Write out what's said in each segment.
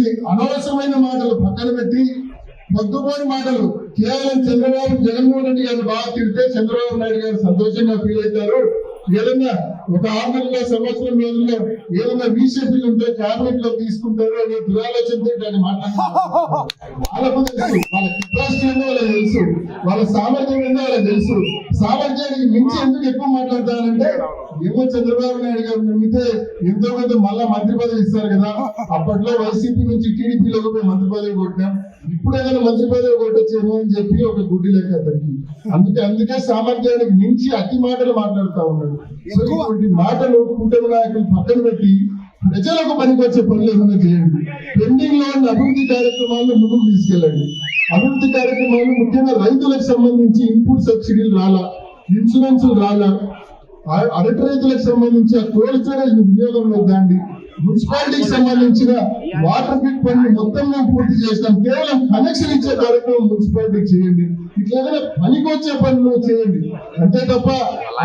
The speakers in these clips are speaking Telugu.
ఇట్లాంటి అనవసరమైన మాటలు పక్కన పెట్టి పొద్దుపోని మాటలు కేవలం జగన్మోహన్ రెడ్డి గారు బాగా తిరిగితే చంద్రబాబు నాయుడు గారు సంతోషంగా ఫీల్ అవుతారు. ఏదన్నా ఒక 6 నెలల సంవత్సరం రోజుల్లో ఏదన్నా రీషెడ్యూల్ ఉంటే క్యాబినెట్ లో తీసుకుంటారు అనే దురాలోచనతో దాన్ని మాట్లాడుతున్నారు. వాళ్ళకు తెలుసు, వాళ్ళ కెపాసిటీ ఏందో వాళ్ళకి తెలుసు, వాళ్ళ సామర్థ్యం ఏందో వాళ్ళకి తెలుసు. సామర్థ్యానికి మించి ఎందుకు ఎక్కువ మాట్లాడతారంటే ఏమో చంద్రబాబు నాయుడు గారు నమ్మితే ఎంతో కొంత మళ్ళా మంత్రి పదవి ఇస్తారు కదా. అప్పట్లో వైసీపీ నుంచి టీడీపీలోకి పోయి మంత్రి పదవి కొట్టాం, ఇప్పుడు ఏదైనా మంత్రి పదవి కొట్టొచ్చేమో అని చెప్పి ఒక గుడ్డి లెక్క అతనికి. అందుకే సామర్థ్యానికి మించి అతి మాటలు మాట్లాడుతూ ఉన్నాడు. ఇటువంటి మాటలు కూటమి నాయకులు పక్కన పెట్టి ప్రజలకు పనికొచ్చే పనులు ఏమైనా చేయండి. పెండింగ్ లో ఉన్న అభివృద్ధి కార్యక్రమాలను ముందుకు తీసుకెళ్ళండి. అభివృద్ధి కార్యక్రమాలు ముఖ్యంగా రైతులకు సంబంధించి ఇన్పుట్ సబ్సిడీలు రాలా, ఇన్సూరెన్స్ రాలా, అరటి రైతులకు సంబంధించి ఆ కోల్డ్ స్టోరేజ్ వినియోగంలో దాండి, మున్సిపాలిటీకి సంబంధించిన వాటర్ బిల్ పనులు మొత్తం మేము పూర్తి చేస్తాం. కేవలం కనెక్షన్ ఇచ్చే కార్యక్రమం మున్సిపాలిటీకి చేయండి. ఇట్లా ఏదైనా పనికొచ్చే పనులు చేయండి. అంతే తప్ప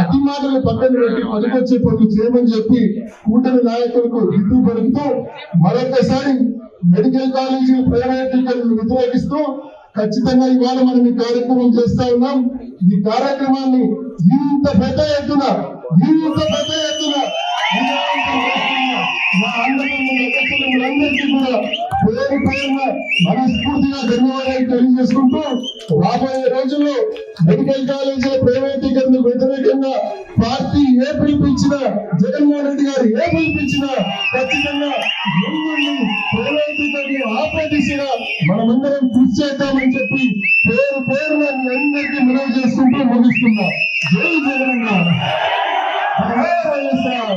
అతి మాటలు పక్కన పెట్టి పనికొచ్చే పనులు చేయమని చెప్పి కూటమి నాయకులకు ఇటు పడుతూ మరొకసారి మెడికల్ కాలేజీ ప్రైవేటీకరణను వ్యతిరేకిస్తూ ఖచ్చితంగా ఇవాళ మనం ఈ కార్యక్రమం చేస్తా ఉన్నాం. ఈ కార్యక్రమాన్ని ఇంత పెద్ద ఎత్తున మా అందరికీ కూడా పేరు పేరున మనస్ఫూర్తిగా ధన్యవాదాలు తెలియజేసుకుంటూ రాబోయే రోజుల్లో మెడికల్ కాలేజీల ప్రైవేటీకరణకు వ్యతిరేకంగా పార్టీ ఏ పిలిపించినా, జగన్మోహన్ రెడ్డి గారు ఏ పిలిపించినా ఖచ్చితంగా ప్రైవేటీకరణ ఆపే దిశగా మనమందరం కృషి చేద్దామని చెప్పి పేరు పేరున మీ అందరికీ మనవి చేసుకుంటూ ముగిస్తున్నా. జై జగన్. జై వైఎస్ఆర్.